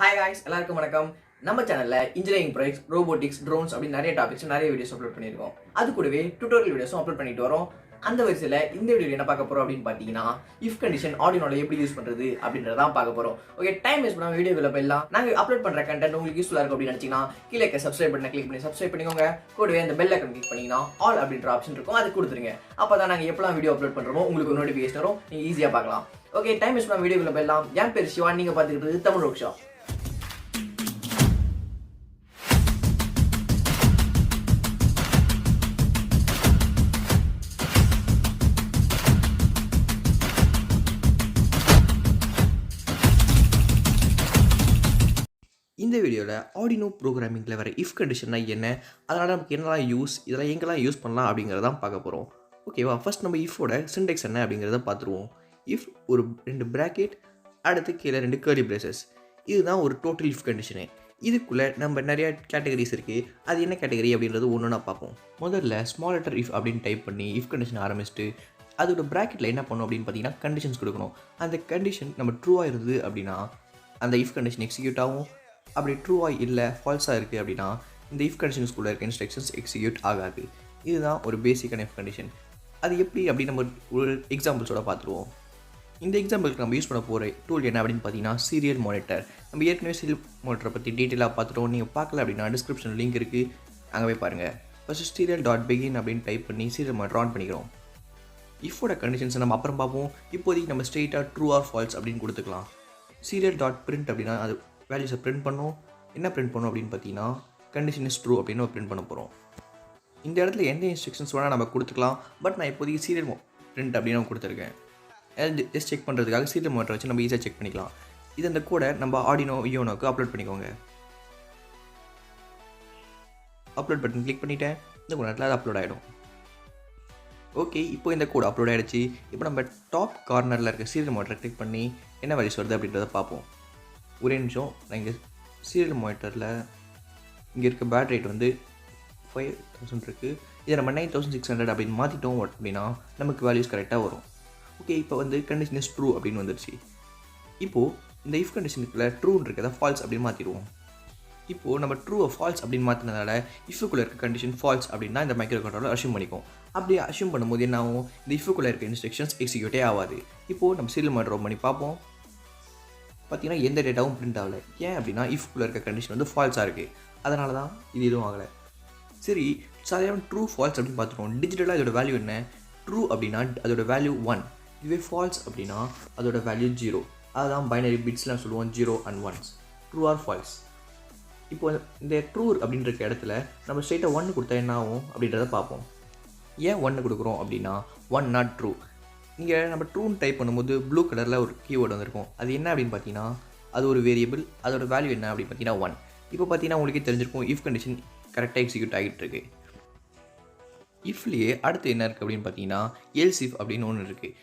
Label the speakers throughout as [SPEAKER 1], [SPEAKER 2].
[SPEAKER 1] Hi guys, எல்லாருக்கும் வணக்கம். நம்ம சேனல்ல இன்ஜினியரிங் ப்ராஜெக்ட்ஸ், ரோபோட்டிக்ஸ், ட்ரோன்ஸ் அப்படி நிறைய டாபிக்ஸ் நிறைய வீடியோஸ் அப்லோட் பண்ணியிருக்கோம். அது கூடவே டியூட்டோரியல் வீடியோஸும் அப்லோட் பண்ணிட்டு வரோம். அந்த வரிசையில் இந்த வீடியோ என்ன பார்க்க போறோம் அப்படின்னு பார்த்தீங்கன்னா, இஃப் கண்டிஷன் ஆர்டினோல எப்படி யூஸ் பண்றது அப்படின்றதான் பார்க்க போறோம். ஓகே, டைம் வேஸ்ட் பண்ணாம வீடியோக்குள்ள போயிடலாம். நாங்க அப்லோட் பண்ற கண்டென்ட் உங்களுக்கு யூஸ்ஃபுல்லா இருக்கும் அப்படின்னு நினைச்சீங்கன்னா கீழே இருக்க சப்ஸ்கிரைப் பட்டனை கிளிக் பண்ணி சப்ஸ்கிரைப் பண்ணிக்கோங்க. கூடவே அந்த பெல் ஐக்கன் கிளிக் பண்ணீங்கன்னா ஆல் அப்படின்ற ஆப்ஷன் இருக்கும், அது கொடுத்துருங்க. அப்பதான் நாங்க எப்பலாம் வீடியோ அப்லோட் பண்றோமோ உங்களுக்கு ஒரு நோட்டிஃபிகேஷன் வரும், நீங்க ஈஸியா பார்க்கலாம். ஓகே, டைம் வேஸ்ட் பண்ணாம வீடியோக்குள்ள போயிடலாம். என் பேர் சிவா, நீங்க பார்த்துக்கிட்டு தமிழ் ஒர்க் ஷாப். இந்த வீடியோவில் ஆர்டினோ ப்ரோக்ராமிங்கில் வர இஃப் கண்டிஷன்னா என்ன, அதனால் நமக்கு என்னெல்லாம் யூஸ், இதெல்லாம் எங்கெல்லாம் யூஸ் பண்ணலாம் அப்படிங்கிறதான் பார்க்க போகிறோம். ஓகேவா, ஃபர்ஸ்ட் நம்ம இஃபோட சின்டெக்ஸ் என்ன அப்படிங்கிறத பார்த்துருவோம். இஃப் ஒரு 2 பிராக்கெட், அடுத்து கீழே 2 கர்லி பிரேசஸ், இதுதான் ஒரு டோட்டல் இஃப் கண்டிஷனு. இதுக்குள்ளே நம்ம நிறைய கேட்டகரிஸ் இருக்குது. அது என்ன கேட்டகரி அப்படின்றது ஒன்றுனா பார்ப்போம். முதல்ல ஸ்மால் லெட்டர் இஃப் அப்படின்னு டைப் பண்ணி இஃப் கண்டிஷன் ஆரம்பிச்சுட்டு அதோட ப்ராக்கெட்டில் என்ன பண்ணணும் அப்படின்னு பார்த்தீங்கன்னா கண்டிஷன்ஸ் கொடுக்கணும். அந்த கண்டிஷன் நம்ம ட்ரூவாக இருந்தது அப்படின்னா அந்த இஃப் கண்டிஷன் எக்ஸிக்யூட் ஆகும். அப்படி ட்ரூவாக இல்லை ஃபால்ஸாக இருக்குது அப்படின்னா இந்த இஃப் கண்டிஷன்ஸ்குள்ளே இருக்க இன்ஸ்ட்ரக்ஷன்ஸ் எக்ஸிக்யூட் ஆகாது. இதுதான் ஒரு பேசிக்கான இஃப் கண்டிஷன். அது எப்படி அப்படின்னு நம்ம ஒரு எக்ஸாம்பிள்ஸோட பார்த்துருவோம். இந்த எக்ஸாம்பிளுக்கு நம்ம யூஸ் பண்ண போகிற டூல் என்ன அப்படின்னு பார்த்தீங்கன்னா சீரியல் மானிட்டர். நம்ம ஏற்கனவே சீரியல் மானிட்டரை பற்றி டீட்டெயிலாக பார்த்துட்டோம். நீங்கள் பார்க்கல அப்படின்னா டிஸ்கிரிப்ஷன் லிங்க் இருக்குது, அங்கே போய் பாருங்கள். ஃபஸ்ட்டு serial.begin அப்படின்னு டைப் பண்ணி சீரியல் மானிட்டர் ஆன் பண்ணிக்கிறோம். இஃபோட கண்டிஷன்ஸை நம்ம அப்புறம் பார்ப்போம். இப்போதைக்கு நம்ம ஸ்ட்ரெயிட்டாக ட்ரூ ஆர் ஃபால்ஸ் அப்படின்னு கொடுத்துக்கலாம். serial.print அப்படின்னா அது வேல்யூஸை பிரிண்ட் பண்ணோம். என்ன பிரிண்ட் பண்ணோம் அப்படின்னு பார்த்தீங்கன்னா கண்டிஷன் இஸ் ட்ரூ அப்படின்னு நம்ம பிரிண்ட் பண்ண போகிறோம். இந்த இடத்துல எந்த இன்ஸ்ட்ரக்ஷன்ஸ் வேணால் நம்ம கொடுத்துக்கலாம். பட் நான் இப்போதைக்கு சீரியல் பிரிண்ட் அப்படின்னு நம்ம கொடுத்துருக்கேன். ஜஸ்ட் செக் பண்ணுறதுக்காக சீரியல் மானிட்டர் வச்சு நம்ம ஈஸியாக செக் பண்ணிக்கலாம். இது அந்த கோடை நம்ம ஆர்டினோ யோனோக்கு அப்லோட் பண்ணிக்கோங்க. அப்லோட் பட்டன் கிளிக் பண்ணிவிட்டேன். இந்த கொஞ்ச நேரத்தில் அது அப்லோட் ஆகிடும். ஓகே, இப்போ இந்த கோட் அப்லோட் ஆகிடுச்சு. இப்போ நம்ம டாப் கார்னரில் இருக்க சீரியல் மானிட்டரை கிளிக் பண்ணி என்ன வேல்யூஸ் வருது அப்படின்றத பார்ப்போம். ஒரே நிமிஷம், நான் இங்கே சீரியல் மானிட்டரில் இங்கே இருக்க பேட் ரேட் வந்து 5000 இருக்குது. இதை நம்ம 9600 அப்படின்னு மாற்றிட்டோம் அப்படின்னா நமக்கு வேல்யூஸ் கரெக்டாக வரும். ஓகே, இப்போ வந்து கண்டிஷன் இஸ் ட்ரூ அப்படின்னு வந்துருச்சு. இப்போது இந்த இஃப் கண்டிஷனுக்குள்ளே ட்ரூன்னு இருக்கிறத ஃபால்ஸ் அப்படின்னு மாற்றிடுவோம். இப்போது நம்ம ட்ரூவை ஃபால்ஸ் அப்படின்னு மாற்றினதால இஃபுக்குள்ளே இருக்க கண்டிஷன் ஃபால்ஸ் அப்படின்னா இந்த மைக்ரோ கண்ட்ரோலர் அஷ்யூம் பண்ணிக்கும். அப்படி அஷ்யூம் பண்ணும்போது என்ன ஆகும், இந்த இஃபுக்குள்ளே இருக்க இன்ஸ்ட்ரக்ஷன்ஸ் எக்ஸிக்யூட்டே ஆகாது. இப்போது நம்ம சீரியல் மானிட்டர் ஓப்பன் பண்ணி பார்ப்போம். பார்த்தீங்கன்னா எந்த டேட்டாவும் பிரிண்ட் ஆகலை. ஏன் அப்படின்னா இஃப்குள்ளே இருக்க கண்டிஷன் வந்து ஃபால்ஸாக இருக்குது. அதனால தான் இது எதுவும் ஆகலை. சரி, சாதாரண ட்ரூ ஃபால்ஸ் அப்படின்னு பார்த்துருவோம். டிஜிட்டலாக இதோட வேல்யூ என்ன, ட்ரூ அப்படின்னா அதோட வேல்யூ 1, இதுவே ஃபால்ஸ் அப்படின்னா அதோட வேல்யூ 0. அதுதான் பைனரி பிட்ஸ்லாம் சொல்லுவோம், 0 and 1s, true or false. இப்போ இந்த ட்ரூ அப்படின்ற இடத்துல நம்ம ஸ்ட்ரெயிட்டாக 1 கொடுத்தா என்ன ஆகும் அப்படின்றத பார்ப்போம். ஏன் 1 கொடுக்குறோம் அப்படின்னா 1 நாட் ட்ரூ. இங்கே நம்ம ட்ரூன்னு டைப் பண்ணும்போது ப்ளூ கலரில் ஒரு கீவேர்டு வந்திருக்கும். அது என்ன அப்படின்னு பார்த்தீங்கன்னா அது ஒரு வேரியபிள், அதோட வேல்யூ என்ன அப்படின்னு பார்த்தீங்கன்னா 1. இப்போ பார்த்தீங்கன்னா உங்களுக்கே தெரிஞ்சிருக்கும் இஃப் கண்டிஷன் கரெக்டாக எக்ஸிக்யூட் ஆகிட்டு இருக்கு. இஃப்லேயே அடுத்து என்ன இருக்குது அப்படின்னு பார்த்தீங்கன்னா எல்ஸ் இஃப் அப்படின்னு ஒன்று இருக்குது.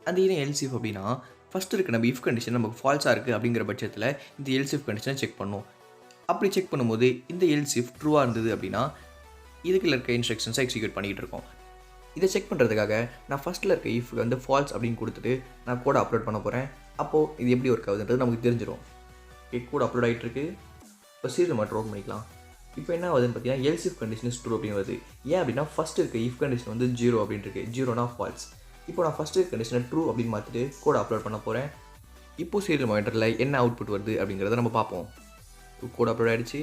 [SPEAKER 1] அந்த என்ன எல்ஸ் இஃப் அப்படின்னா ஃபஸ்ட்டு இருக்க நம்ம இஃப் கண்டிஷன் நமக்கு ஃபால்ஸாக இருக்குது அப்படிங்கிற பட்சத்தில் இந்த எல்ஸ் இஃப் கண்டிஷனை செக் பண்ணும். அப்படி செக் பண்ணும்போது இந்த எல்ஸ் இஃப் ட்ரூவாக இருந்தது அப்படின்னா இதுக்குள்ள இருக்க இன்ஸ்ட்ரக்ஷன்ஸை எக்ஸிக்யூட் பண்ணிகிட்டு இருக்கோம். இதை செக் பண்ணுறதுக்காக நான் ஃபஸ்ட்டில் இருக்க இஃப் வந்து ஃபால்ஸ் அப்படின்னு கொடுத்துட்டு நான் கோடை அப்லோட் பண்ண போகிறேன். அப்போது இது எப்படி ஒர்க் ஆகுதுன்றது நமக்கு தெரிஞ்சிடும். கோட் அப்லோட் ஆகிட்டு இருக்கு. இப்போ சீரியல் மானிட்டர் ஓப்பன் பண்ணிக்கலாம். இப்போ என்ன ஆகுதுன்னு பார்த்தீங்கன்னா else if condition is true அப்படின்னு வருது. ஏன் அப்படின்னா ஃபஸ்ட் இருக்க இஃப் கண்டிஷன் வந்து 0 அப்படின்னு இருக்கு. 0னா ஃபால்ஸ். இப்போ நான் ஃபஸ்ட் இருக்க கண்டிஷனை ட்ரூ அப்படின்னு மாற்றிட்டு கோடை அப்லோட் பண்ண போகிறேன். இப்போது சீரியல் மானிட்டரில் என்ன அவுட்புட் வருது அப்படிங்கிறத நம்ம பார்ப்போம். கோட் அப்லோட் ஆகிடுச்சு.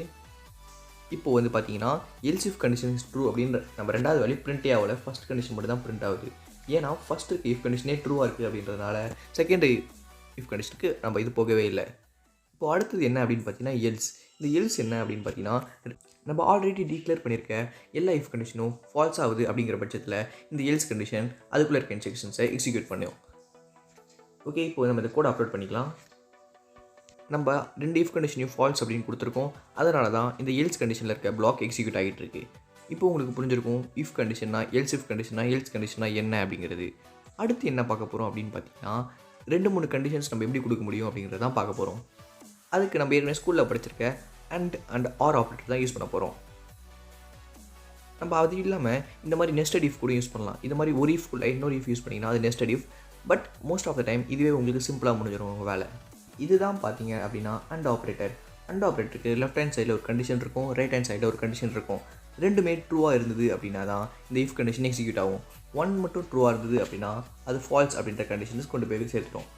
[SPEAKER 1] இப்போ வந்து பார்த்தீங்கன்னா else if condition is true அப்படின்னு நம்ம ரெண்டாவது வேல்யூ பிரிண்டே ஆகலை, ஃபஸ்ட் கண்டிஷன் மட்டும் தான் பிரிண்ட் ஆகுது. ஏன்னா ஃபஸ்ட் இருக்க இஃப் கண்டிஷனே ட்ரூவாக இருக்குது அப்படின்றதுனால செகண்டரி இஃப் கண்டிஷனுக்கு நம்ம இது போகவே இல்லை. இப்போ அடுத்தது என்ன அப்படின்னு பார்த்தீங்கன்னா எல்ஸ். இந்த எல்ஸ் என்ன அப்படின்னு பார்த்தீங்கன்னா நம்ம ஆல்ரெடி டிக்ளேர் பண்ணியிருக்க எல்லா இஃப் கண்டிஷனும் ஃபால்ஸ் ஆகுது அப்படிங்கிற பட்சத்தில் இந்த எல்ஸ் கண்டிஷன் அதுக்குள்ளே இருக்க இன்ஸ்ட்ரக்ஷன்ஸை எக்ஸிக்யூட் பண்ணுவோம். ஓகே, இப்போ நம்ம இந்த கோட் அப்லோட் பண்ணிக்கலாம். நம்ம 2 இஃப் கண்டிஷனையும் ஃபால்ஸ் அப்படின்னு கொடுத்துருக்கோம். அதனால தான் இந்த எல்ஸ் கண்டிஷனில் இருக்க பிளாக் எக்ஸிக்யூட் ஆகிட்டு இருக்கு. இப்போ உங்களுக்கு புரிஞ்சிருக்கும் இஃப் கண்டிஷன்னா எல்ஸ் இஃப் கண்டிஷனா எல்ஸ் கண்டிஷனா என்ன அப்படிங்கிறது. அடுத்து என்ன பார்க்க போகிறோம் அப்படின்னு பார்த்தீங்கன்னா 2-3 கண்டிஷன்ஸ் நம்ம எப்படி கொடுக்க முடியும் அப்படிங்கிறத தான் பார்க்க போகிறோம். அதுக்கு நம்ம ஏற்கனவே ஸ்கூலில் படிச்சிருக்க அண்ட் ஆர் ஆப்ரேட்டர் தான் யூஸ் பண்ண போகிறோம். நம்ம அது இல்லாமல் இந்த மாதிரி நெஸ்டட் இஃப் கூட யூஸ் பண்ணலாம். இந்த மாதிரி ஒரு இஃப்குள்ளே இன்னொரு இஃப் யூஸ் பண்ணிங்கன்னா அது nested if. But most of the time இதுவே உங்களுக்கு சிம்பிளாக முடிஞ்சிடும் உங்கள் வேலை. இதுதான் பார்த்தீங்க அப்படின்னா அண்ட் ஆப்ரேட்டர். அண்ட் ஆப்ரேட்டருக்கு லெஃப்ட் ஹேண்ட் சைடில் ஒரு கண்டிஷன் இருக்கும், ரைட் ஹேண்ட் சைடில் ஒரு கண்டிஷன் இருக்கும். ரெண்டுமே ட்ரூவாக இருந்தது அப்படின்னா தான் இந்த இஃப் கண்டிஷன் எக்ஸிக்யூட் ஆகும். ஒன் மட்டும் ட்ரூவாக இருந்தது அப்படின்னா அது ஃபால்ஸ் அப்படின்ற கண்டிஷன்ஸ் கொண்டு போய் சேர்த்துட்டோம்.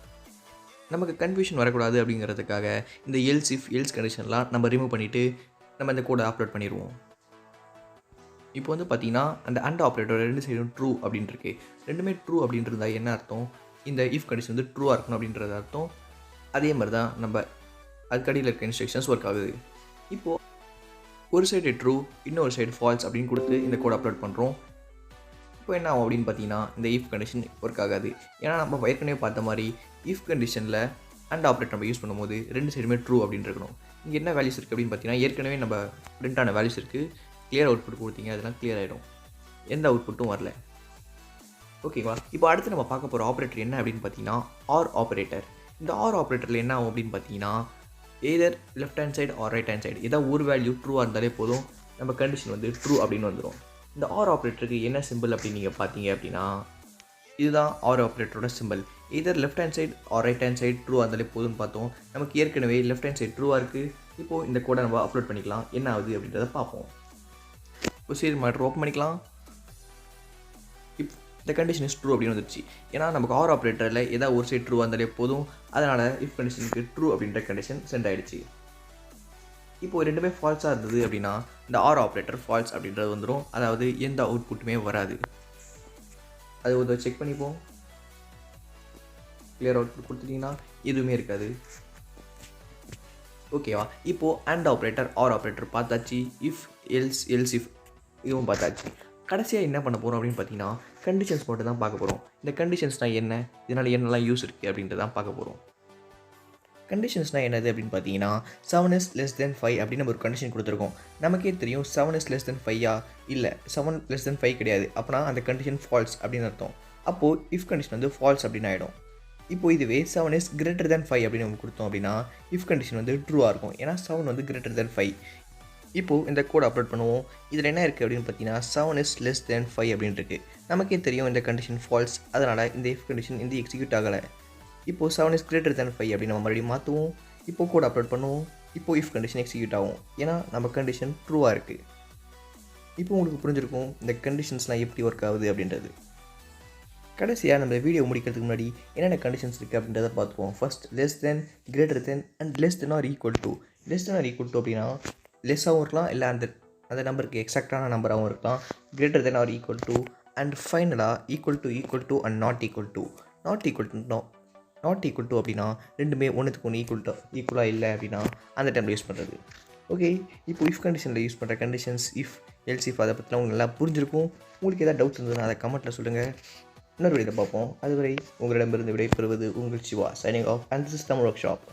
[SPEAKER 1] நமக்கு கன்ஃபியூஷன் வரக்கூடாது அப்படிங்கிறதுக்காக இந்த எல்ஸ் இஃப் எல்ஸ் கண்டிஷன்லாம் நம்ம ரிமூவ் பண்ணிவிட்டு நம்ம இந்த கோடை அப்லோட் பண்ணிடுவோம். இப்போ வந்து பார்த்தீங்கன்னா அந்த அண்ட் ஆப்ரேட்டர் ரெண்டு சைடும் ட்ரூ அப்படின்ட்டு இருக்கு. ரெண்டுமே ட்ரூ அப்படின்றதா என்ன அர்த்தம்? இந்த இஃப் கண்டிஷன் வந்து ட்ரூவாக இருக்கணும் அப்படின்றது அர்த்தம். அதே மாதிரி தான் நம்ம அதுக்கடியில் இருக்க இன்ஸ்ட்ரக்ஷன்ஸ் ஒர்க் ஆகுது. இப்போது ஒரு சைடு ட்ரூ இன்னொரு சைடு ஃபால்ஸ் அப்படின்னு கொடுத்து இந்த கோட் அப்லோட் பண்ணுறோம். இப்போ என்ன ஆகும் அப்படின்னு பார்த்தீங்கன்னா இந்த இஃப் கண்டிஷன் ஒர்க் ஆகாது. ஏன்னா நம்ம ஏற்கனவே பார்த்த மாதிரி இஃப் கண்டிஷனில் அண்ட் ஆப்ரேட் நம்ம யூஸ் பண்ணும்போது ரெண்டு சைடுமே ட்ரூ அப்படின்னு இருக்கணும். இங்கே என்ன வேல்யூஸ் இருக்குது அப்படின்னு பார்த்தீங்கன்னா ஏற்கனவே நம்ம பிரிண்டான வேல்யூஸ் இருக்குது. கிளியர் அவுட்புட் கொடுத்தீங்க, அதெல்லாம் கிளியர் ஆகிடும். எந்த அவுட்புட்டும் வரல. ஓகேவா? இப்போ அடுத்து நம்ம பார்க்க போகிற ஆப்ரேட்டர் என்ன அப்படின்னு பார்த்தீங்கன்னா ஆர் ஆப்ரேட்டர். இந்த ஆர் ஆப்ரேட்டரில் என்ன ஆகும் அப்படின்னு பார்த்தீங்கன்னா either left hand side or right hand side ஏதாவது ஒரு வேல்யூ ட்ரூவாக இருந்தாலே போதும், நம்ம கண்டிஷன் வந்து ட்ரூ அப்படின்னு வந்துடும். இந்த ஆர் ஆப்ரேட்டருக்கு என்ன சிம்பிள் அப்படின்னு நீங்கள் பார்த்தீங்க அப்படின்னா இதுதான் ஆர் ஆப்ரேட்டரோட simple. Either left hand side or right hand side ட்ரூவாக இருந்தாலே போதும்னு பார்த்தோம். நமக்கு ஏற்கனவே லெஃப்ட் ஹேண்ட் சைடு ட்ரூவாக இருக்குது. இப்போது இந்த கோடை நம்ம அப்லோட் பண்ணிக்கலாம். என்ன ஆகுது அப்படின்றத பார்ப்போம். இப்போ சரி மேட்ரு ஓப்பன் பண்ணிக்கலாம். இந்த கண்டிஷன் இஸ் ட்ரூ அப்படின்னு வந்துருச்சு. ஏன்னா நமக்கு ஆர் ஆப்ரேட்டரில் ஏதாவது ஒரு சைடு ட்ரூவாக இருந்தாலே போதும், அதனால் இஃப் கண்டிஷனுக்கு ட்ரூ அப்படின்ற கண்டிஷன் சென்ட் ஆகிடுச்சு. இப்போது ரெண்டுமே ஃபால்ஸாக இருந்தது அப்படின்னா இந்த ஆர் ஆப்ரேட்டர் ஃபால்ஸ் அப்படின்றது வந்துடும். அதாவது எந்த அவுட்புட்டுமே வராது. அது ஒரு செக் பண்ணிப்போம். கிளியர் அவுட்புட் கொடுத்துட்டிங்கன்னா எதுவுமே இருக்காது. ஓகேவா? இப்போது அண்ட் ஆப்ரேட்டர் ஆர் ஆப்ரேட்டர் பார்த்தாச்சு. இஃப் எல்ஸ் எல்ஸ் இஃப் இதுவும் பார்த்தாச்சு. கடைசியாக என்ன பண்ண போகிறோம் அப்படின்னு பார்த்தீங்கன்னா கண்டிஷன்ஸ் மட்டும் தான் பார்க்க போகிறோம். இந்த கண்டிஷன்ஸ்னால் என்ன, இதனால் என்னெல்லாம் யூஸ் இருக்குது அப்படின்றத தான் பார்க்க போகிறோம். கண்டிஷன்ஸ்னால் என்னது அப்படின்னு பார்த்தீங்கன்னா 7 is less than 5 அப்படின்னு நம்ம ஒரு கண்டிஷன் கொடுத்துருக்கோம். நமக்கே தெரியும் 7 is less than 5 இல்லை 7 less than 5 கிடையாது. அப்போனா அந்த கண்டிஷன் ஃபால்ஸ் அப்படின்னு அர்த்தம். அப்போது இஃப் கண்டிஷன் வந்து ஃபால்ஸ் அப்படின்னு ஆகிடும். இப்போது இதுவே 7 is greater than 5 அப்படின்னு நம்ம கொடுத்தோம் அப்படின்னா இஃப் கண்டிஷன் வந்து ட்ரூவாக இருக்கும். ஏன்னா 7 வந்து greater than 5. இப்போது இந்த கோட் அப்லோட் பண்ணுவோம். இதில் என்ன இருக்குது அப்படின்னு பார்த்தீங்கன்னா 7 is less than 5 அப்படின்னு இருக்குது. நமக்கே தெரியும் இந்த கண்டிஷன் ஃபால்ஸ், அதனால் இந்த இஃப் கண்டிஷன் இந்த எக்ஸிக்யூட் ஆகலை. இப்போது 7 is greater than 5 அப்படின்னு நம்ம மறுபடியும் மாற்றுவோம். இப்போது கோட் அப்லோட் பண்ணுவோம். இப்போது இஃப் கண்டிஷன் எக்ஸிக்யூட் ஆகும். ஏன்னா நம்ம கண்டிஷன் ட்ரூவாக இருக்குது. இப்போ உங்களுக்கு புரிஞ்சிருக்கும் இந்த கண்டிஷன்ஸ்லாம் எப்படி ஒர்க் ஆகுது அப்படின்றது. கடைசியாக நம்ம வீடியோ முடிக்கிறதுக்கு முன்னாடி என்னென்ன கண்டிஷன்ஸ் இருக்குது அப்படின்றத பார்த்துப்போம். First less than, greater than and less than or equal to. Less than or equal to அப்படின்னா லெஸ்ஸாகவும் இருக்கலாம், இல்லை அந்த நம்பருக்கு எக்ஸாக்டான நம்பராகவும் இருக்கலாம். Greater than or equal to and ஃபைனலாக equal to and not equal to. Not equal to அப்படின்னா ரெண்டுமே ஒன்றுத்துக்கு ஒன்று ஈக்குவலாக இல்லை அப்படின்னா அந்த டைமில் யூஸ் பண்ணுறது. ஓகே, இப்போ இஃப் கண்டிஷனில் யூஸ் பண்ணுற கண்டிஷன்ஸ் இஃப் எல்ஸ் இஃப் அதை பற்றிலாம் உங்களுக்கு நல்லா புரிஞ்சிருக்கும். உங்களுக்கு எதாவது டவுட்ஸ் இருந்ததுன்னா அதை கமெண்ட்டில் சொல்லுங்கள். இன்னொரு வீடியோவில் பார்ப்போம். அதுவரை உங்களிடமிருந்து விடைபெறுவது உங்கள் Siva, signing off. And this is Tamil work shop.